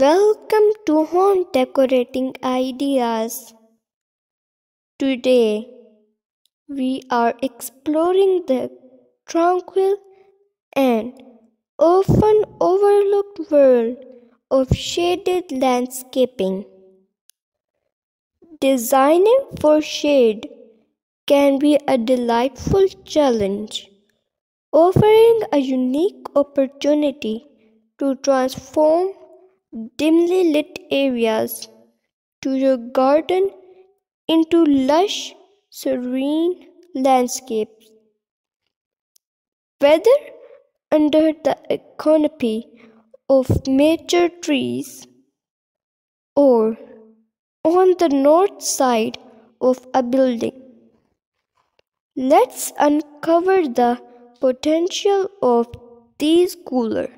Welcome to Home Decorating Ideas. Today we are exploring the tranquil and often overlooked world of shaded landscaping. Designing for shade can be a delightful challenge, offering a unique opportunity to transform dimly lit areas to your garden into lush, serene landscapes. Whether under the canopy of mature trees or on the north side of a building, let's uncover the potential of these cooler,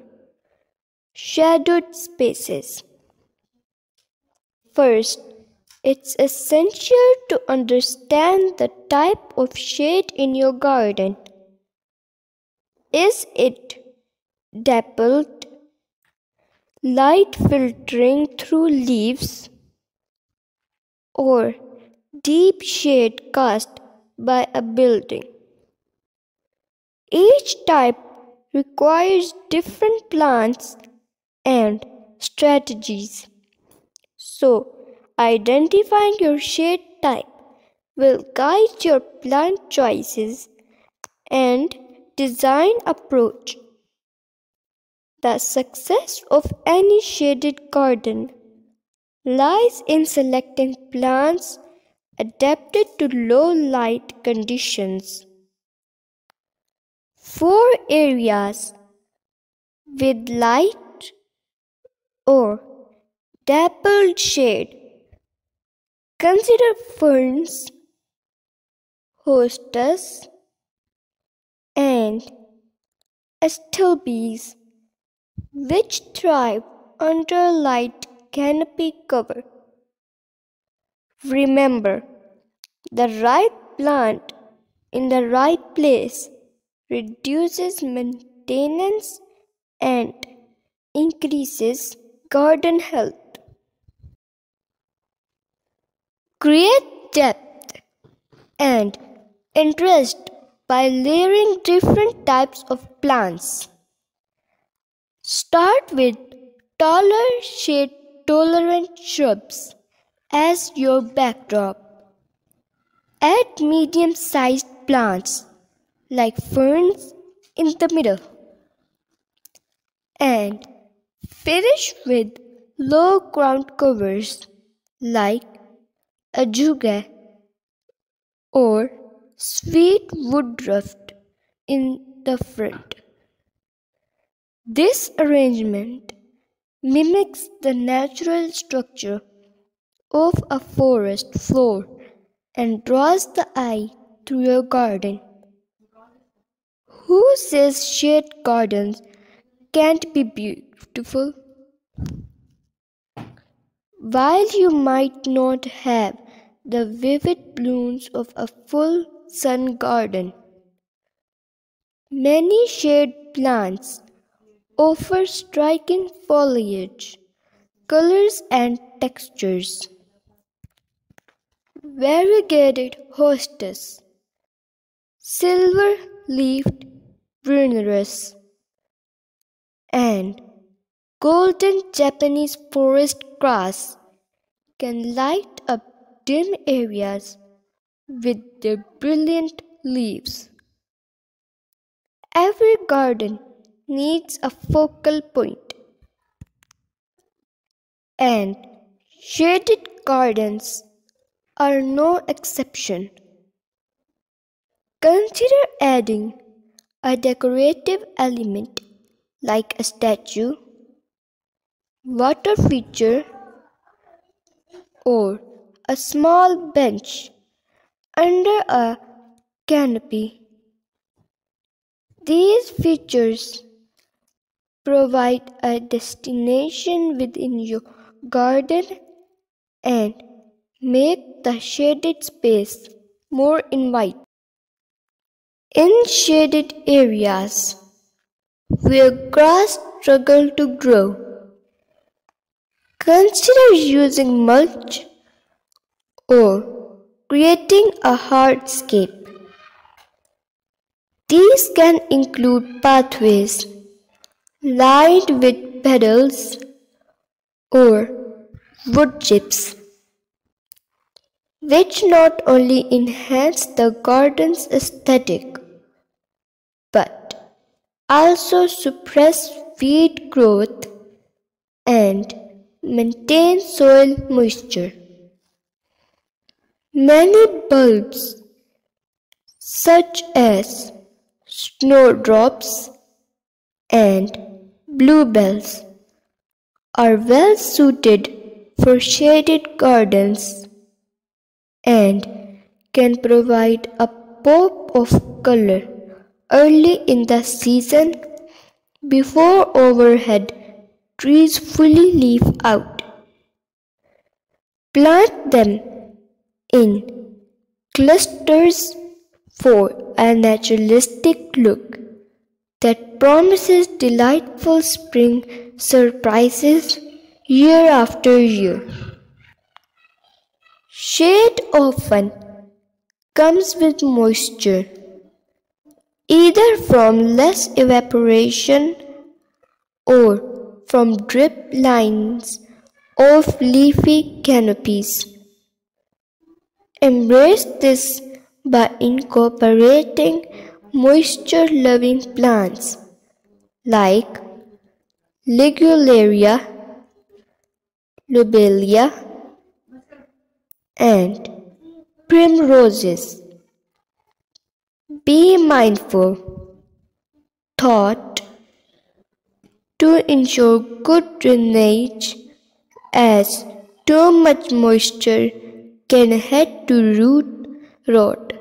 shadowed spaces. First, it's essential to understand the type of shade in your garden. Is it dappled light filtering through leaves, or deep shade cast by a building? Each type requires different plants and strategies. So, identifying your shade type will guide your plant choices and design approach. The success of any shaded garden lies in selecting plants adapted to low light conditions. For areas with light or dappled shade, consider ferns, hostas, and astilbes, which thrive under light canopy cover. Remember, the right plant in the right place reduces maintenance and increases garden health. Create depth and interest by layering different types of plants. Start with taller shade-tolerant shrubs as your backdrop. Add medium-sized plants like ferns in the middle, and finish with low ground covers like ajuga or sweet woodruff in the front. This arrangement mimics the natural structure of a forest floor and draws the eye to your garden. Who says shade gardens can't be beautiful? While you might not have the vivid blooms of a full sun garden, many shade plants offer striking foliage, colors and textures. Variegated hostas, silver-leafed Brunneras, and golden Japanese forest grass can light up dim areas with their brilliant leaves. Every garden needs a focal point, and shaded gardens are no exception. Consider adding a decorative element like a statue, water feature, or a small bench under a canopy. These features provide a destination within your garden and make the shaded space more inviting. In shaded areas where grass struggles to grow, Consider using mulch or creating a hardscape. These can include pathways lined with petals or wood chips, which not only enhance the garden's aesthetic but also suppress weed growth and maintain soil moisture. Many bulbs, such as snowdrops and bluebells, are well suited for shaded gardens and can provide a pop of color early in the season before overhead trees fully leaf out. Plant them in clusters for a naturalistic look that promises delightful spring surprises year after year. Shade often comes with moisture, either from less evaporation or from drip lines of leafy canopies. Embrace this by incorporating moisture-loving plants like Ligularia, lobelia, and primroses. Be mindful, thought, to ensure good drainage, as too much moisture can head to root rot.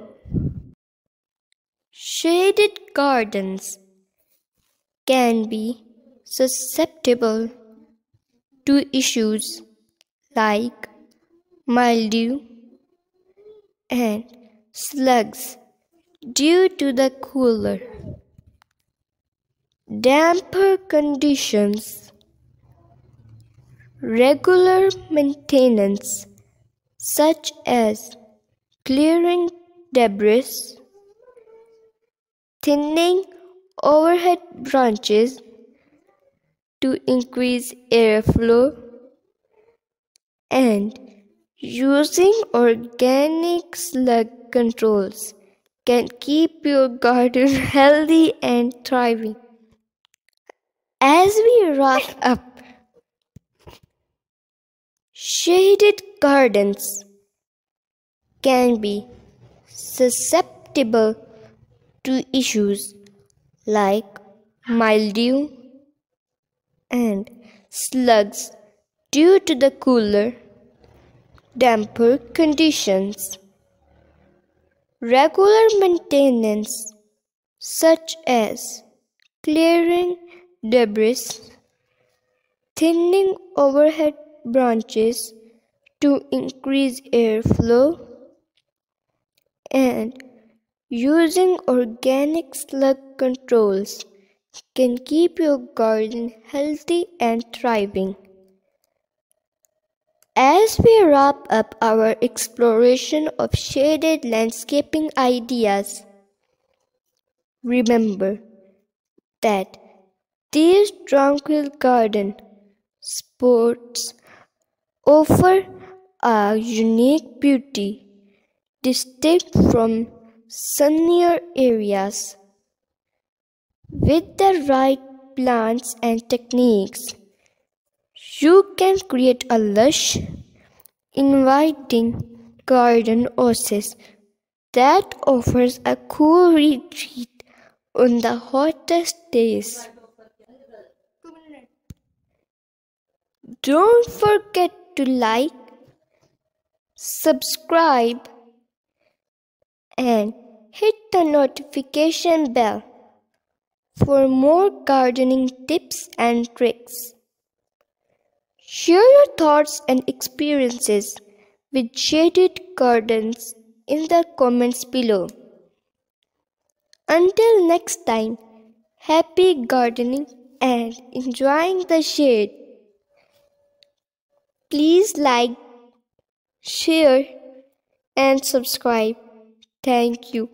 Shaded gardens can be susceptible to issues like mildew and slugs due to the cooler, damper conditions. Regular maintenance, such as clearing debris, thinning overhead branches to increase airflow, and using organic slug controls can keep your garden healthy and thriving. As we wrap up, shaded gardens can be susceptible to issues like mildew and slugs due to the cooler, damper conditions. Regular maintenance, such as clearing debris, thinning overhead branches to increase airflow, and using organic slug controls can keep your garden healthy and thriving. As we wrap up our exploration of shaded landscaping ideas, remember that these tranquil garden spots offer a unique beauty distinct from sunnier areas. With the right plants and techniques, you can create a lush, inviting garden oasis that offers a cool retreat on the hottest days. Don't forget to like, subscribe, and hit the notification bell for more gardening tips and tricks. Share your thoughts and experiences with shaded gardens in the comments below. Until next time, happy gardening and enjoying the shade. Please like, share, and subscribe. Thank you.